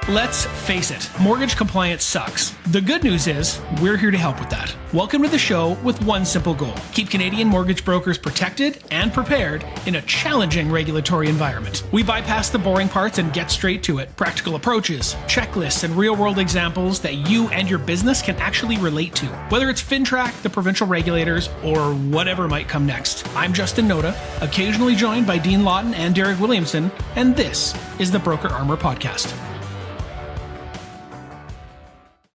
Let's face it, mortgage compliance sucks. The good news is, we're here to help with that. Welcome to the show with one simple goal: keep Canadian mortgage brokers protected and prepared in a challenging regulatory environment. We bypass the boring parts and get straight to it. Practical approaches, checklists, and real-world examples that you and your business can actually relate to. Whether it's FinTrack, the provincial regulators, or whatever might come next. I'm Justin Noda, occasionally joined by Dean Lawton and Deryk Williamson, and this is the Broker Armour Podcast.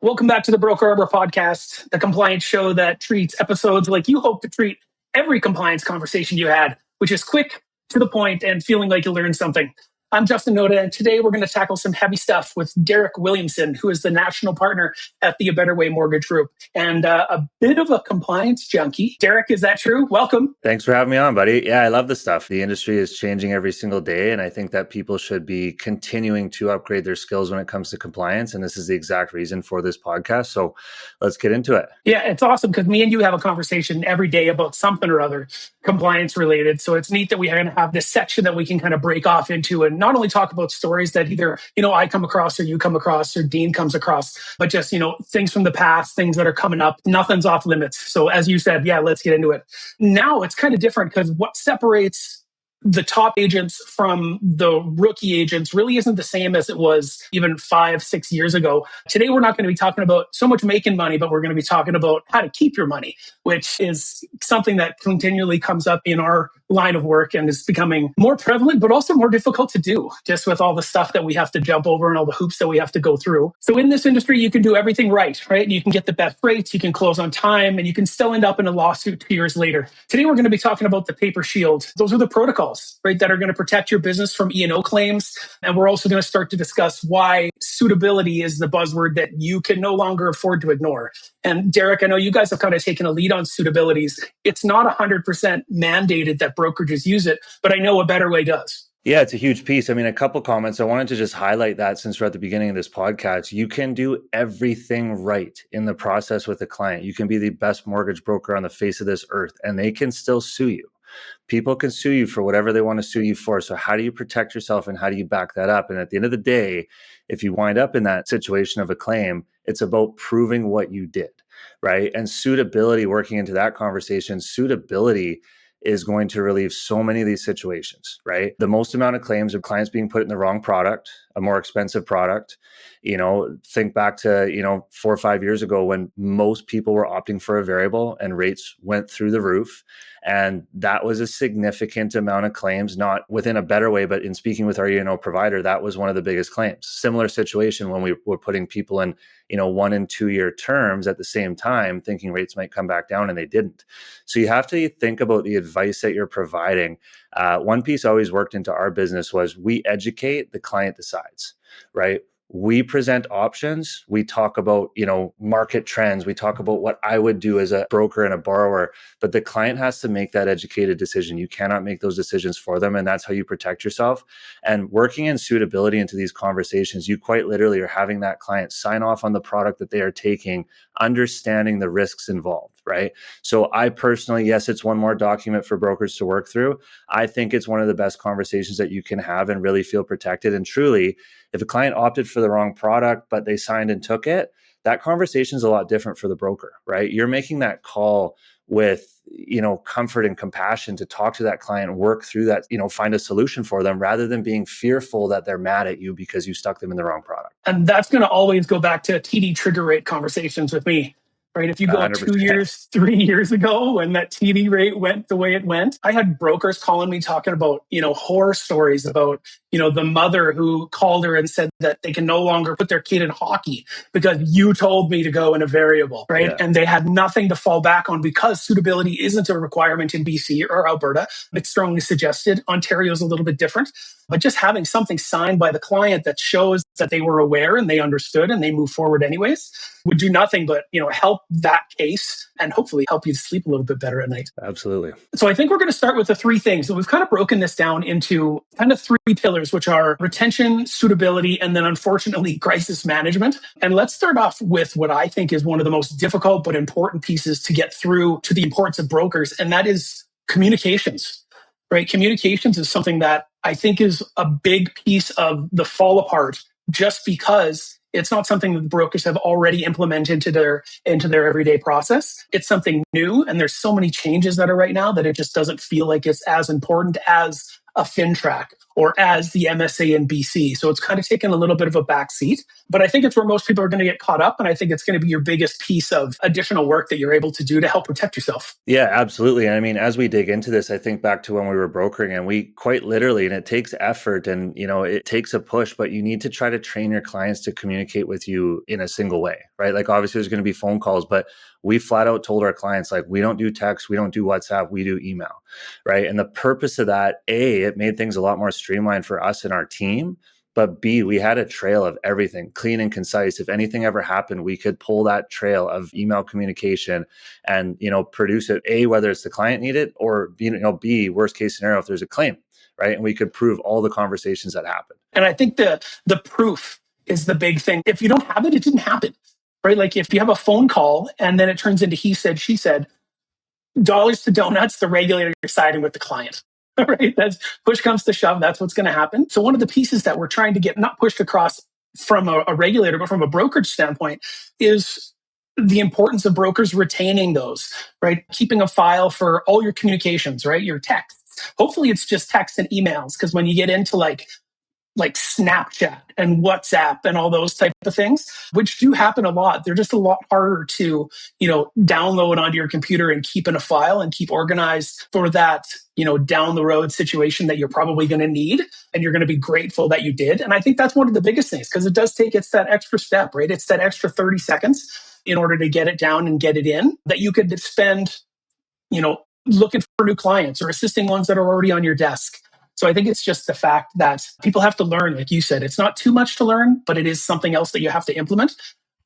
Welcome back to the Broker Armour Podcast, the compliance show that treats episodes like you hope to treat every compliance conversation you had, which is quick, to the point, and feeling like you learned something. I'm Justin Noda, and today we're going to tackle some heavy stuff with Deryk Williamson, who is the national partner at the A Better Way Mortgage Group, and a bit of a compliance junkie. Deryk, is that true? Welcome. Thanks for having me on, buddy. Yeah, I love this stuff. The industry is changing every single day, and I think that people should be continuing to upgrade their skills when it comes to compliance, and this is the exact reason for this podcast. So let's get into it. Yeah, it's awesome because me and you have a conversation every day about something or other compliance related. So it's neat that we are going to have this section that we can kind of break off into and not only talk about stories that either, I come across or you come across or Dean comes across, but just, things from the past, things that are coming up. Nothing's off limits. So as you said, yeah, let's get into it. Now it's kind of different because what separates the top agents from the rookie agents really isn't the same as it was even 5-6 years ago. Today, we're not going to be talking about so much making money, but we're going to be talking about how to keep your money, which is something that continually comes up in our line of work and is becoming more prevalent, but also more difficult to do just with all the stuff that we have to jump over and all the hoops that we have to go through. So in this industry, you can do everything right? You can get the best rates, you can close on time, and you can still end up in a lawsuit 2 years later. Today, we're going to be talking about the paper shield. Those are the protocols, that are going to protect your business from E&O claims. And we're also going to start to discuss why suitability is the buzzword that you can no longer afford to ignore. And Deryk, I know you guys have kind of taken a lead on suitabilities. It's not 100% mandated that brokerages use it, but I know A Better Way does. Yeah, it's a huge piece. A couple comments. I wanted to just highlight that since we're at the beginning of this podcast, you can do everything right in the process with a client. You can be the best mortgage broker on the face of this earth, and they can still sue you. People can sue you for whatever they want to sue you for. So how do you protect yourself and how do you back that up? And at the end of the day, if you wind up in that situation of a claim, it's about proving what you did, right? And suitability, working into that conversation, suitability is going to relieve so many of these situations, right? The most amount of claims of clients being put in the wrong product, a more expensive product. Think back to, 4 or 5 years ago when most people were opting for a variable and rates went through the roof. And that was a significant amount of claims, not within A Better Way, but in speaking with our E&O provider, that was one of the biggest claims. Similar situation when we were putting people in, 1 and 2 year terms at the same time, thinking rates might come back down and they didn't. So you have to think about the advice that you're providing. One piece always worked into our business was we educate, the client decides, right? We present options. We talk about, market trends. We talk about what I would do as a broker and a borrower, but the client has to make that educated decision. You cannot make those decisions for them. And that's how you protect yourself. And working in suitability into these conversations, you quite literally are having that client sign off on the product that they are taking, understanding the risks involved, right? So I personally, yes, it's one more document for brokers to work through. I think it's one of the best conversations that you can have and really feel protected. And truly, if a client opted for the wrong product, but they signed and took it, that conversation is a lot different for the broker, right? You're making that call with, comfort and compassion to talk to that client, work through that, find a solution for them rather than being fearful that they're mad at you because you stuck them in the wrong product. And that's going to always go back to TD trigger rate conversations with me. Right. If you go 100%. 2 years, 3 years ago when that TD rate went the way it went, I had brokers calling me talking about, horror stories about, the mother who called her and said that they can no longer put their kid in hockey because you told me to go in a variable. Right. Yeah. And they had nothing to fall back on because suitability isn't a requirement in BC or Alberta. It's strongly suggested. Ontario's a little bit different. But just having something signed by the client that shows that they were aware and they understood and they move forward anyways would do nothing but, help that case and hopefully help you sleep a little bit better at night. Absolutely. So I think we're going to start with the 3 things. So we've kind of broken this down into kind of 3 pillars, which are retention, suitability, and then unfortunately crisis management. And let's start off with what I think is one of the most difficult but important pieces to get through to the importance of brokers. And that is communications, right? Communications is something that I think is a big piece of the fall apart just because it's not something that the brokers have already implemented into their everyday process. It's something new, and there's so many changes that are right now that it just doesn't feel like it's as important as a FinTrack or as the MSA in BC. So it's kind of taken a little bit of a back seat, but I think it's where most people are going to get caught up. And I think it's going to be your biggest piece of additional work that you're able to do to help protect yourself. Yeah, absolutely. And I mean, as we dig into this, I think back to when we were brokering, and we quite literally, and it takes effort and, it takes a push, but you need to try to train your clients to communicate with you in a single way, right? Like obviously there's going to be phone calls, but we flat out told our clients, like, we don't do text, we don't do WhatsApp, we do email, right? And the purpose of that, A, it made things a lot more streamlined for us and our team. But B, we had a trail of everything, clean and concise. If anything ever happened, we could pull that trail of email communication and, produce it, A, whether it's the client need it, or, B, worst case scenario, if there's a claim, right? And we could prove all the conversations that happened. And I think the proof is the big thing. If you don't have it, it didn't happen, right? Like if you have a phone call and then it turns into he said, she said, dollars to donuts, the regulator is siding with the client. Right? That's push comes to shove. That's what's going to happen. So one of the pieces that we're trying to get not pushed across from a regulator, but from a brokerage standpoint is the importance of brokers retaining those, right? Keeping a file for all your communications, right? Your texts. Hopefully it's just texts and emails. Because when you get into like Snapchat and WhatsApp and all those type of things, which do happen a lot. They're just a lot harder to, download onto your computer and keep in a file and keep organized for that, down the road situation that you're probably going to need. And you're going to be grateful that you did. And I think that's one of the biggest things because it does take, it's that extra step, right? It's that extra 30 seconds in order to get it down and get it in that you could spend, looking for new clients or assisting ones that are already on your desk. So I think it's just the fact that people have to learn, like you said, it's not too much to learn, but it is something else that you have to implement.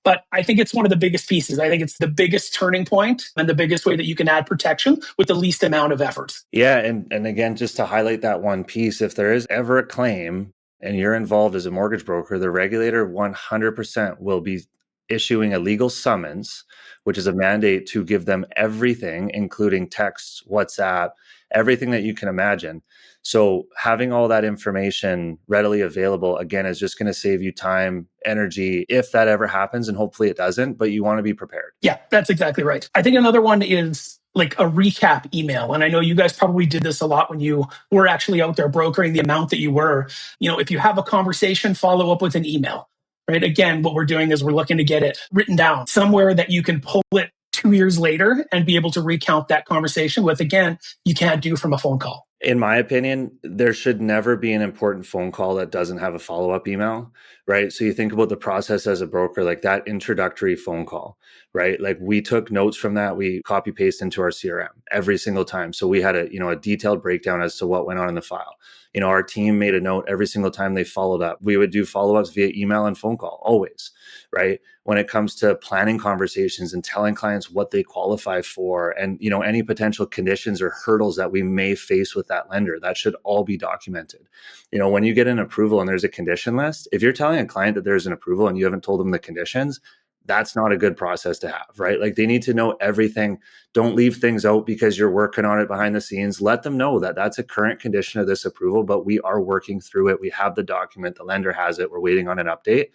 But I think it's one of the biggest pieces. I think it's the biggest turning point and the biggest way that you can add protection with the least amount of effort. Yeah. And again, just to highlight that one piece, if there is ever a claim and you're involved as a mortgage broker, the regulator 100% will be issuing a legal summons, which is a mandate to give them everything, including texts, WhatsApp, everything that you can imagine. So having all that information readily available, again, is just going to save you time, energy, if that ever happens, and hopefully it doesn't, but you want to be prepared. Yeah, that's exactly right. I think another one is like a recap email. And I know you guys probably did this a lot when you were actually out there brokering the amount that you were. If you have a conversation, follow up with an email, right? Again, what we're doing is we're looking to get it written down somewhere that you can pull it 2 years later and be able to recount that conversation with, again, you can't do from a phone call. In my opinion, there should never be an important phone call that doesn't have a follow-up email, right? So you think about the process as a broker, like that introductory phone call, right? Like we took notes from that, we copy paste into our CRM every single time. So we had a detailed breakdown as to what went on in the file. Our team made a note every single time they followed up. We would do follow-ups via email and phone call, always, right? When it comes to planning conversations and telling clients what they qualify for and, any potential conditions or hurdles that we may face with that lender, that should all be documented. When you get an approval and there's a condition list, if you're telling a client that there's an approval and you haven't told them the conditions, that's not a good process to have, right? Like they need to know everything. Don't leave things out because you're working on it behind the scenes. Let them know that that's a current condition of this approval, but we are working through it. We have the document, the lender has it. We're waiting on an update.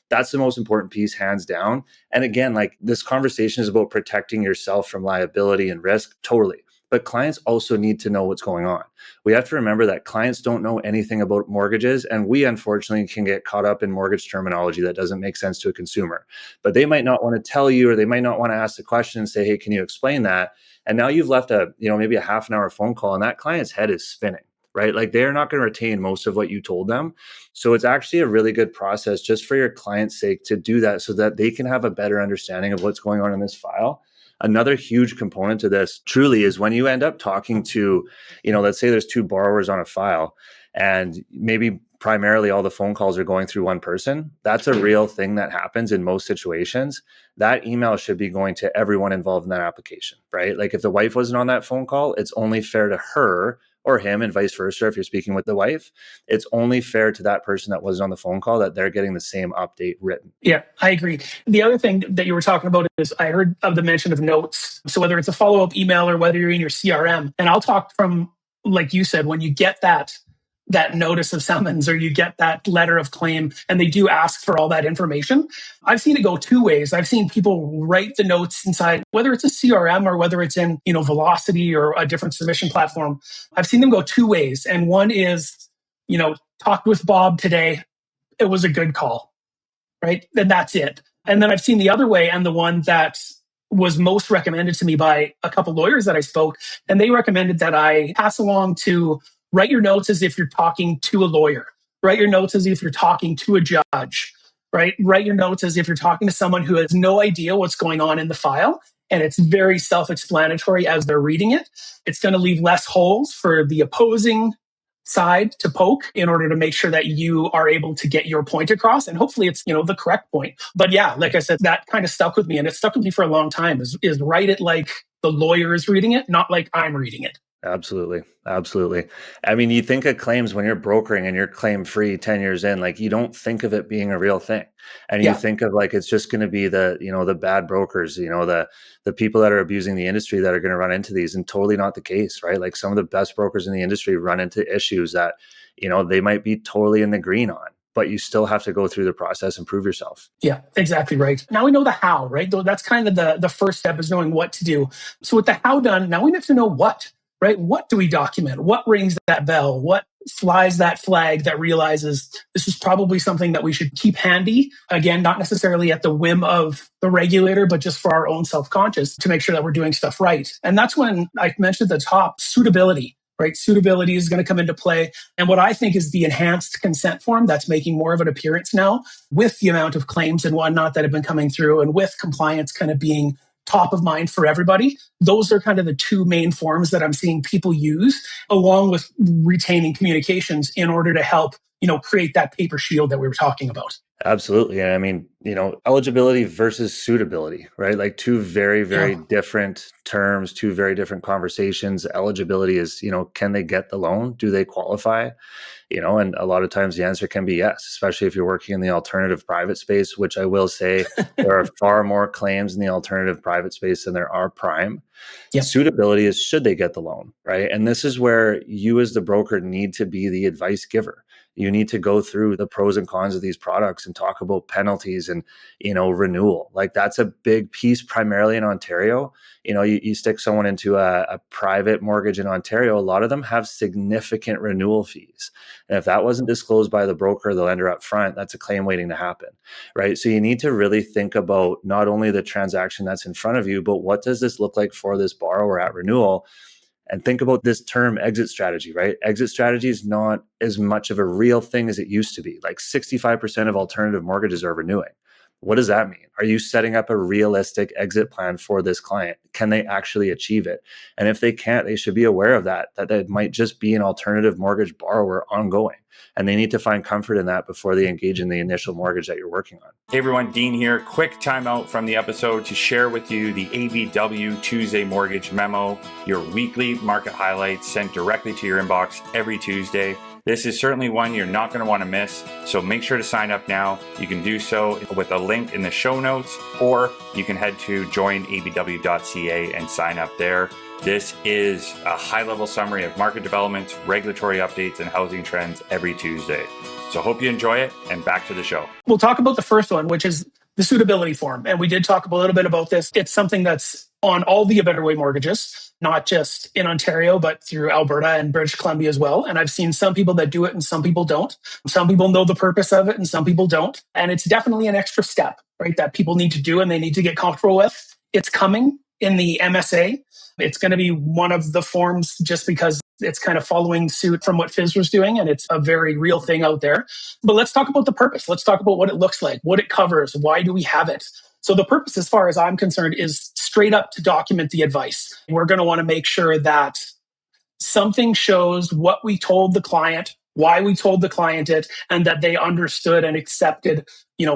That's the most important piece, hands down. And again, like this conversation is about protecting yourself from liability and risk, totally. But clients also need to know what's going on. We have to remember that clients don't know anything about mortgages, and we unfortunately can get caught up in mortgage terminology that doesn't make sense to a consumer. But they might not want to tell you, or they might not want to ask the question and say, hey, can you explain that? And now you've left maybe a half an hour phone call and that client's head is spinning. Right? Like they're not going to retain most of what you told them. So it's actually a really good process just for your client's sake to do that so that they can have a better understanding of what's going on in this file. Another huge component to this truly is when you end up talking to, let's say there's 2 borrowers on a file and maybe primarily all the phone calls are going through one person. That's a real thing that happens in most situations. That email should be going to everyone involved in that application, right? Like if the wife wasn't on that phone call, it's only fair to her or him and vice versa. If you're speaking with the wife, it's only fair to that person that wasn't on the phone call that they're getting the same update written. Yeah, I agree. The other thing that you were talking about is I heard of the mention of notes. So whether it's a follow-up email or whether you're in your CRM, and I'll talk from, like you said, when you get that that notice of summons or you get that letter of claim and they do ask for all that information. I've seen it go two ways. I've seen people write the notes inside, whether it's a CRM or whether it's in, Velocity or a different submission platform. I've seen them go two ways. And one is, talked with Bob today. It was a good call, right? And that's it. And then I've seen the other way, and the one that was most recommended to me by a couple lawyers that I spoke, and they recommended that I pass along to write your notes as if you're talking to a lawyer, write your notes as if you're talking to a judge, right? Write your notes as if you're talking to someone who has no idea what's going on in the file. And it's very self-explanatory as they're reading it. It's going to leave less holes for the opposing side to poke in order to make sure that you are able to get your point across. And hopefully it's, the correct point. But yeah, like I said, that kind of stuck with me, and it stuck with me for a long time is write it like the lawyer is reading it, not like I'm reading it. Absolutely. Absolutely. I mean, you think of claims when you're brokering and you're claim free 10 years in, like you don't think of it being a real thing. And you think of like, it's just going to be the bad brokers, the people that are abusing the industry that are going to run into these, and totally not the case, right? Like some of the best brokers in the industry run into issues that, they might be totally in the green on, but you still have to go through the process and prove yourself. Yeah, exactly right. Now we know the how, right? Though that's kind of the first step, is knowing what to do. So with the how done, now we have to know what, right? What do we document? What rings that bell? What flies that flag that realizes this is probably something that we should keep handy? Again, not necessarily at the whim of the regulator, but just for our own self-conscious to make sure that we're doing stuff right. And that's when I mentioned at the top, suitability. Right? Suitability is going to come into play. And what I think is the enhanced consent form that's making more of an appearance now, with the amount of claims and whatnot that have been coming through, and with compliance kind of being top of mind for everybody. Those are kind of the two main forms that I'm seeing people use, along with retaining communications in order to help, create that paper shield that we were talking about. Absolutely. And I mean, eligibility versus suitability, right? Like two very, very different terms, two very different conversations. Eligibility is, can they get the loan? Do they qualify? And a lot of times the answer can be yes, especially if you're working in the alternative private space, which I will say there are far more claims in the alternative private space than there are prime. Yep. Suitability is, should they get the loan, right? And this is where you as the broker need to be the advice giver. You need to go through the pros and cons of these products and talk about penalties and, renewal. Like that's a big piece primarily in Ontario. You stick someone into a private mortgage in Ontario, a lot of them have significant renewal fees. And if that wasn't disclosed by the broker or the lender up front, that's a claim waiting to happen, right? So you need to really think about not only the transaction that's in front of you, but what does this look like for this borrower at renewal? And think about this term exit strategy, right? Exit strategy is not as much of a real thing as it used to be. Like 65% of alternative mortgages are renewing. What does that mean? Are you setting up a realistic exit plan for this client? Can they actually achieve it? And if they can't, they should be aware of that it might just be an alternative mortgage borrower ongoing. And they need to find comfort in that before they engage in the initial mortgage that you're working on. Hey everyone, Dean here. Quick timeout from the episode to share with you the ABW Tuesday Mortgage Memo, your weekly market highlights sent directly to your inbox every Tuesday. This is certainly one you're not going to want to miss, so make sure to sign up now. You can do so with a link in the show notes, or you can head to joinabw.ca and sign up there. This is a high-level summary of market developments, regulatory updates, and housing trends every Tuesday. So hope you enjoy it, and back to the show. We'll talk about the first one, which is the suitability form. And we did talk a little bit about this. It's something that's on all the A Better Way mortgages, not just in Ontario, but through Alberta and British Columbia as well. And I've seen some people that do it and some people don't. Some people know the purpose of it and some people don't. And it's definitely an extra step, right, that people need to do and they need to get comfortable with. It's coming in the MSA. It's going to be one of the forms just because it's kind of following suit from what Fizz was doing, and it's a very real thing out there. But let's talk about the purpose. Let's talk about what it looks like, what it covers, why do we have it? So the purpose, as far as I'm concerned, is straight up to document the advice. We're going to want to make sure that something shows what we told the client, why we told the client it, and that they understood and accepted,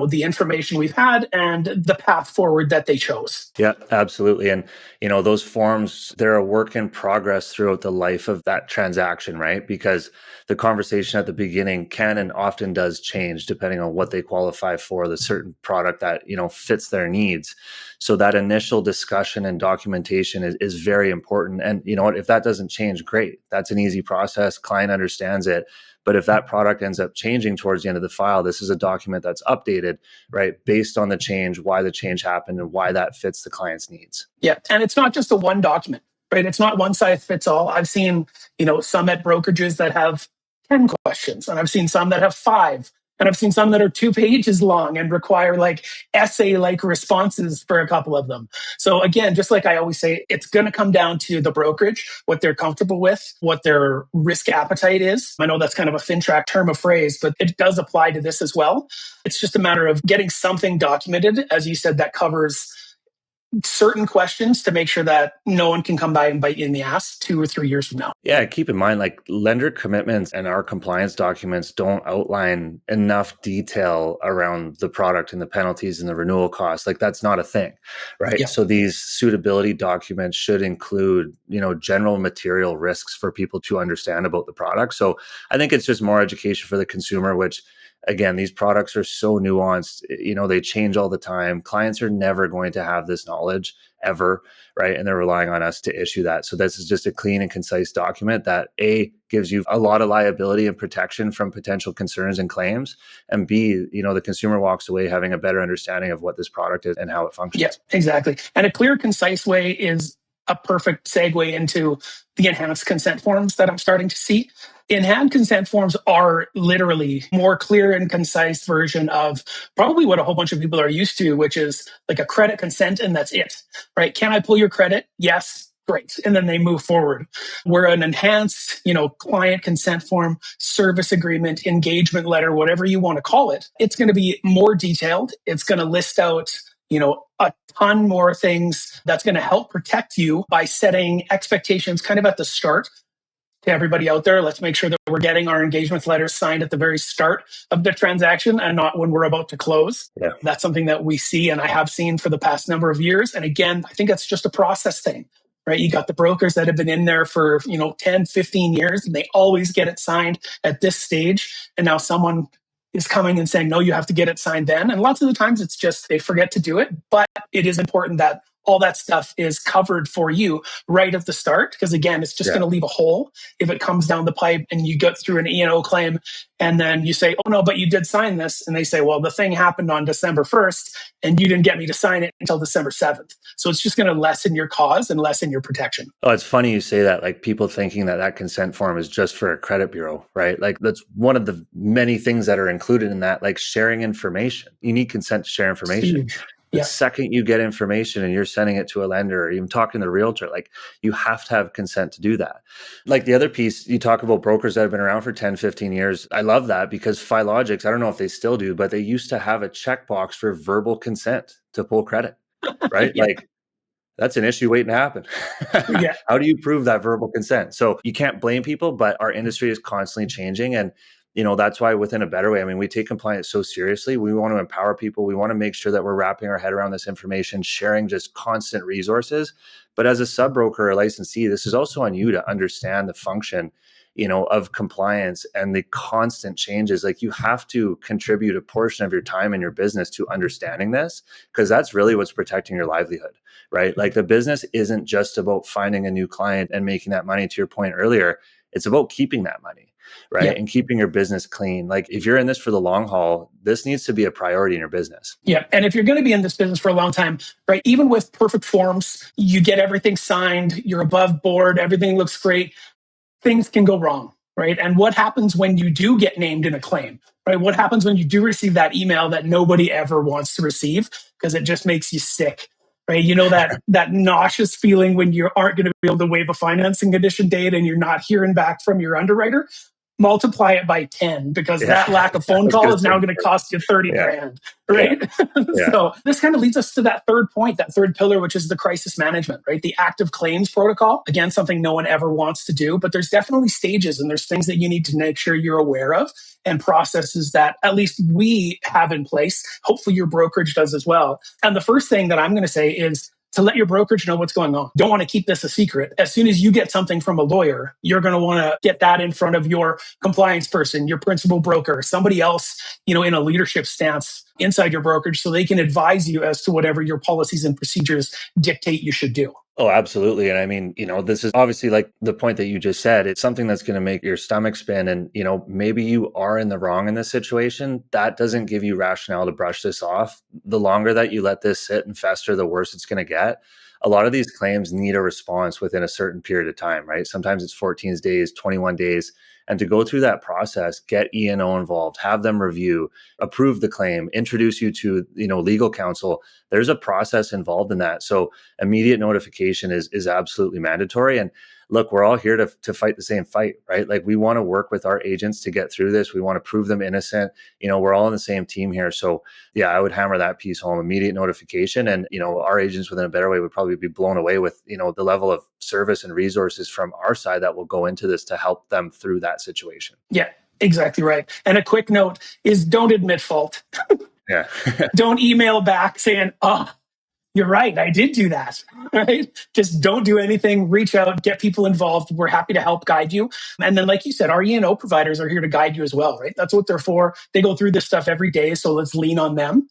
the information we've had and the path forward that they chose. Yeah, absolutely. And, those forms, they're a work in progress throughout the life of that transaction, right? Because the conversation at the beginning can and often does change depending on what they qualify for, the certain product that, fits their needs. So that initial discussion and documentation is very important. And you know what, if that doesn't change, great. That's an easy process. Client understands it. But if that product ends up changing towards the end of the file, this is a document that's updated, right, based on the change, why the change happened, and why that fits the client's needs. Yeah, and it's not just a one document, right? It's not one size fits all. I've seen, some at brokerages that have 10 questions, and I've seen some that have 5, and I've seen some that are 2 pages long and require like essay-like responses for a couple of them. So again, just like I always say, it's going to come down to the brokerage, what they're comfortable with, what their risk appetite is. I know that's kind of a FinTrack term of phrase, but it does apply to this as well. It's just a matter of getting something documented, as you said, that covers certain questions to make sure that no one can come by and bite you in the ass 2 or 3 years from now. Yeah, keep in mind, like lender commitments and our compliance documents don't outline enough detail around the product and the penalties and the renewal costs. Like that's not a thing, right? Yeah. So these suitability documents should include, general material risks for people to understand about the product. So I think it's just more education for the consumer, which again, these products are so nuanced, they change all the time. Clients are never going to have this knowledge ever, right? And they're relying on us to issue that. So this is just a clean and concise document that A, gives you a lot of liability and protection from potential concerns and claims. And B, the consumer walks away having a better understanding of what this product is and how it functions. Yeah, exactly. And a clear, concise way is a perfect segue into the enhanced consent forms that I'm starting to see. Enhanced consent forms are literally more clear and concise version of probably what a whole bunch of people are used to, which is like a credit consent and that's it, right? Can I pull your credit? Yes. Great. And then they move forward. Where an enhanced, client consent form, service agreement, engagement letter, whatever you want to call it, it's going to be more detailed. It's going to list out a ton more things that's going to help protect you by setting expectations kind of at the start. To everybody out there, let's make sure that we're getting our engagement letters signed at the very start of the transaction and not when we're about to close. Yeah. That's something that we see and I have seen for the past number of years. And again, I think that's just a process thing, right? You got the brokers that have been in there for, 10, 15 years, and they always get it signed at this stage. And now someone is coming and saying, no, you have to get it signed then. And lots of the times it's just they forget to do it. But it is important that all that stuff is covered for you right at the start. Because again, it's just going to leave a hole if it comes down the pipe and you get through an E&O claim and then you say, oh no, but you did sign this. And they say, well, the thing happened on December 1st and you didn't get me to sign it until December 7th. So it's just going to lessen your cause and lessen your protection. Oh, it's funny you say that, like people thinking that consent form is just for a credit bureau, right? Like that's one of the many things that are included in that, like sharing information. You need consent to share information. The second you get information and you're sending it to a lender or even talking to the realtor, like you have to have consent to do that. Like the other piece, you talk about brokers that have been around for 10, 15 years. I love that because Filogix, I don't know if they still do, but they used to have a checkbox for verbal consent to pull credit, right? Like that's an issue waiting to happen. How do you prove that verbal consent? So you can't blame people, but our industry is constantly changing. And that's why within a better way, I mean, we take compliance so seriously. We want to empower people. We want to make sure that we're wrapping our head around this information, sharing just constant resources. But as a sub-broker or licensee, this is also on you to understand the function, of compliance and the constant changes. Like you have to contribute a portion of your time in your business to understanding this, because that's really what's protecting your livelihood, right? Like the business isn't just about finding a new client and making that money, to your point earlier. It's about keeping that money, right? Yeah. And keeping your business clean. Like if you're in this for the long haul, this needs to be a priority in your business. Yeah. And if you're going to be in this business for a long time, right? Even with perfect forms, you get everything signed, you're above board, everything looks great. Things can go wrong, right? And what happens when you do get named in a claim, right? What happens when you do receive that email that nobody ever wants to receive because it just makes you sick, right? That nauseous feeling when you aren't going to be able to waive a financing condition date and you're not hearing back from your underwriter. Multiply it by 10 because that lack of phone call is now going to cost you 30 grand, right? So this kind of leads us to that third point, that third pillar, which is the crisis management, right? The active claims protocol. Again, something no one ever wants to do, but there's definitely stages and there's things that you need to make sure you're aware of and processes that at least we have in place. Hopefully your brokerage does as well. And the first thing that I'm going to say is to let your brokerage know what's going on. Don't want to keep this a secret. As soon as you get something from a lawyer, you're going to want to get that in front of your compliance person, your principal broker, somebody else, in a leadership stance inside your brokerage so they can advise you as to whatever your policies and procedures dictate you should do. Oh, absolutely. And I mean, this is obviously like the point that you just said. It's something that's going to make your stomach spin. And, maybe you are in the wrong in this situation. That doesn't give you rationale to brush this off. The longer that you let this sit and fester, the worse it's going to get. A lot of these claims need a response within a certain period of time, right? Sometimes it's 14 days, 21 days. And to go through that process, get E&O involved, have them review, approve the claim, introduce you to, legal counsel. There's a process involved in that. So immediate notification is absolutely mandatory. And look, we're all here to fight the same fight, right? Like we want to work with our agents to get through this. We want to prove them innocent. We're all on the same team here. So yeah, I would hammer that piece home, immediate notification. And, our agents within a better way would probably be blown away with, the level of service and resources from our side that will go into this to help them through that situation. Yeah, exactly right. And a quick note is don't admit fault. Yeah. Don't email back saying, oh, you're right, I did do that, right? Just don't do anything, reach out, get people involved. We're happy to help guide you. And then, like you said, our E&O providers are here to guide you as well, right? That's what they're for. They go through this stuff every day, so let's lean on them.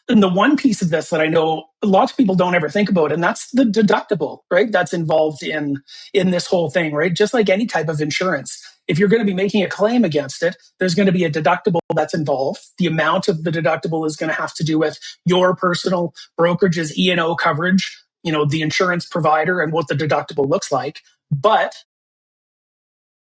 And the one piece of this that I know lots of people don't ever think about, and that's the deductible, right? That's involved in this whole thing, right? Just like any type of insurance. If you're going to be making a claim against it, there's going to be a deductible that's involved. The amount of the deductible is going to have to do with your personal brokerage's E&O coverage, the insurance provider and what the deductible looks like. But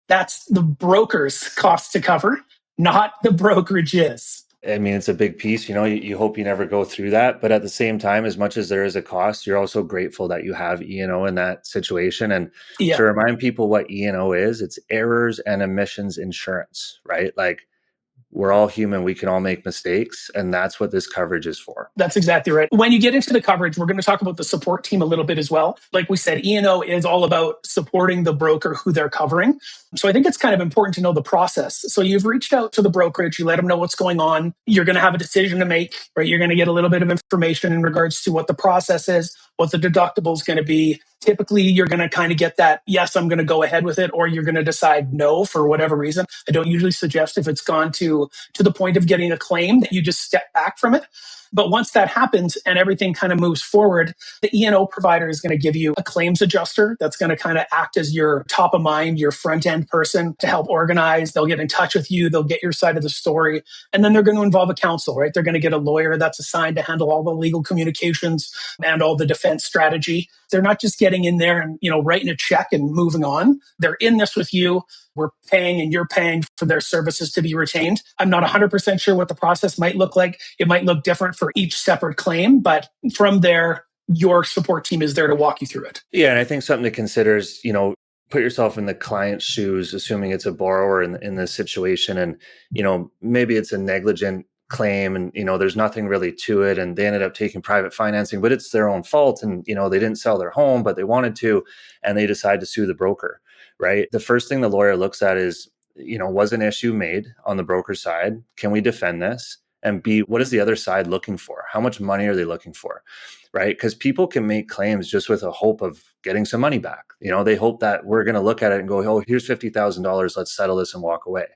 that's the broker's cost to cover, not the brokerage's. I mean, it's a big piece, you hope you never go through that. But at the same time, as much as there is a cost, you're also grateful that you have E&O in that situation. And to remind people what E&O is, it's errors and omissions insurance, right? Like we're all human. We can all make mistakes. And that's what this coverage is for. That's exactly right. When you get into the coverage, we're going to talk about the support team a little bit as well. Like we said, E&O is all about supporting the broker who they're covering. So I think it's kind of important to know the process. So you've reached out to the brokerage, you let them know what's going on. You're going to have a decision to make, right? You're going to get a little bit of information in regards to what the process is, what the deductible is going to be. Typically, you're going to kind of get that, yes, I'm going to go ahead with it, or you're going to decide no for whatever reason. I don't usually suggest if it's gone to the point of getting a claim that you just step back from it. But once that happens and everything kind of moves forward, the E&O provider is going to give you a claims adjuster that's going to kind of act as your top of mind, your front end person to help organize. They'll get in touch with you. They'll get your side of the story. And then they're going to involve a counsel, right? They're going to get a lawyer that's assigned to handle all the legal communications and all the defense strategy. They're not just getting in there and, writing a check and moving on. They're in this with you. We're paying and you're paying for their services to be retained. I'm not 100% sure what the process might look like. It might look different for each separate claim, but from there, your support team is there to walk you through it. Yeah, and I think something to consider is, put yourself in the client's shoes, assuming it's a borrower in this situation. And, maybe it's a negligent claim and, there's nothing really to it. And they ended up taking private financing, but it's their own fault. And, they didn't sell their home, but they wanted to, and they decide to sue the broker, right? The first thing the lawyer looks at is, was an issue made on the broker side? Can we defend this? And B, what is the other side looking for? How much money are they looking for? Right? Because people can make claims just with a hope of getting some money back. They hope that we're going to look at it and go, oh, here's $50,000. Let's settle this and walk away.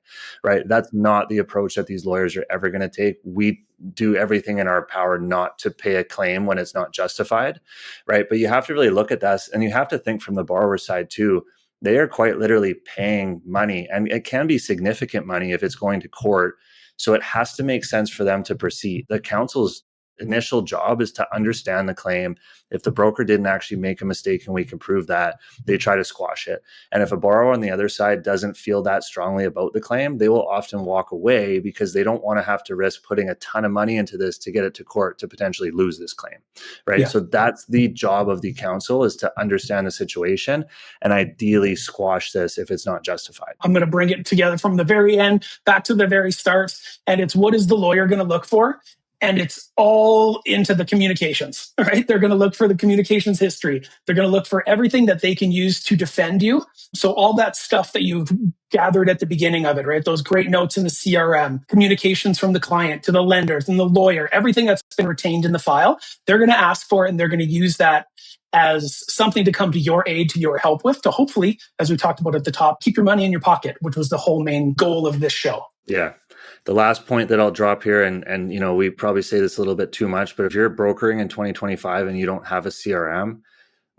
Right? That's not the approach that these lawyers are ever going to take. We do everything in our power not to pay a claim when it's not justified. Right? But you have to really look at this, and you have to think from the borrower side too. They are quite literally paying money, and it can be significant money if it's going to court. So it has to make sense for them to proceed. The counsel's initial job is to understand the claim. If the broker didn't actually make a mistake and we can prove that, they try to squash it. And if a borrower on the other side doesn't feel that strongly about the claim, they will often walk away because they don't want to have to risk putting a ton of money into this to get it to court to potentially lose this claim, right? Yeah. So that's the job of the counsel, is to understand the situation and ideally squash this if it's not justified. I'm going to bring it together from the very end back to the very start. And it's, what is the lawyer going to look for? And it's all into the communications, right? They're going to look for the communications history. They're going to look for everything that they can use to defend you. So all that stuff that you've gathered at the beginning of it, right? Those great notes in the CRM, communications from the client to the lenders and the lawyer, everything that's been retained in the file, they're going to ask for it, and they're going to use that as something to come to your aid, to your help with, to hopefully, as we talked about at the top, keep your money in your pocket, which was the whole main goal of this show. Yeah. The last point that I'll drop here, and we probably say this a little bit too much, but if you're brokering in 2025 and you don't have a CRM,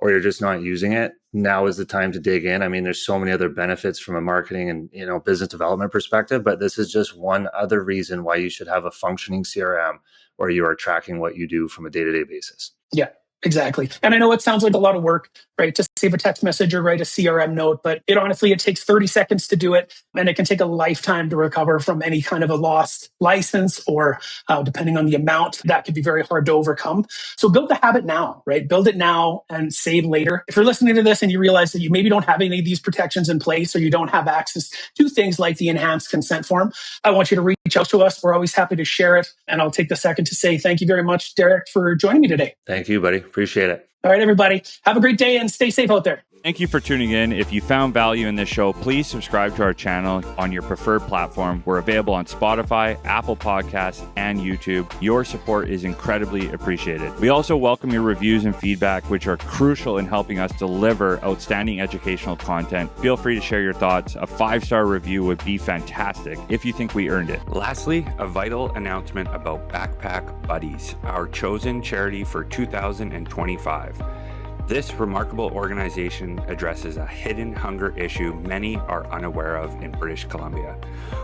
or you're just not using it, now is the time to dig in. I mean, there's so many other benefits from a marketing and, business development perspective, but this is just one other reason why you should have a functioning CRM where you are tracking what you do from a day-to-day basis. Yeah. Exactly. And I know it sounds like a lot of work, right, to save a text message or write a CRM note, but it takes 30 seconds to do it. And it can take a lifetime to recover from any kind of a lost license or depending on the amount, that could be very hard to overcome. So build the habit now, right? Build it now and save later. If you're listening to this and you realize that you maybe don't have any of these protections in place or you don't have access to things like the enhanced consent form, I want you to reach out to us. We're always happy to share it. And I'll take the second to say thank you very much, Deryk, for joining me today. Thank you, buddy. Appreciate it. All right, everybody. Have a great day and stay safe out there. Thank you for tuning in. If you found value in this show, please subscribe to our channel on your preferred platform. We're available on Spotify, Apple Podcasts, and YouTube. Your support is incredibly appreciated. We also welcome your reviews and feedback, which are crucial in helping us deliver outstanding educational content. Feel free to share your thoughts. A 5-star review would be fantastic if you think we earned it. Lastly, a vital announcement about Backpack Buddies, our chosen charity for 2025. This remarkable organization addresses a hidden hunger issue many are unaware of in British Columbia.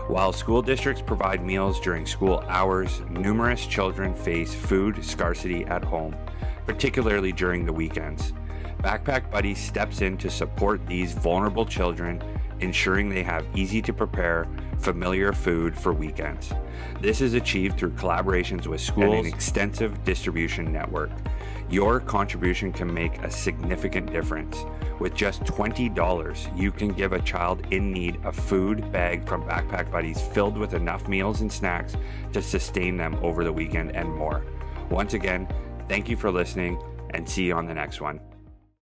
While school districts provide meals during school hours, numerous children face food scarcity at home, particularly during the weekends. Backpack Buddies steps in to support these vulnerable children, ensuring they have easy to prepare, familiar food for weekends. This is achieved through collaborations with schools and an extensive distribution network. Your contribution can make a significant difference. With just $20, you can give a child in need a food bag from Backpack Buddies filled with enough meals and snacks to sustain them over the weekend and more. Once again, thank you for listening and see you on the next one.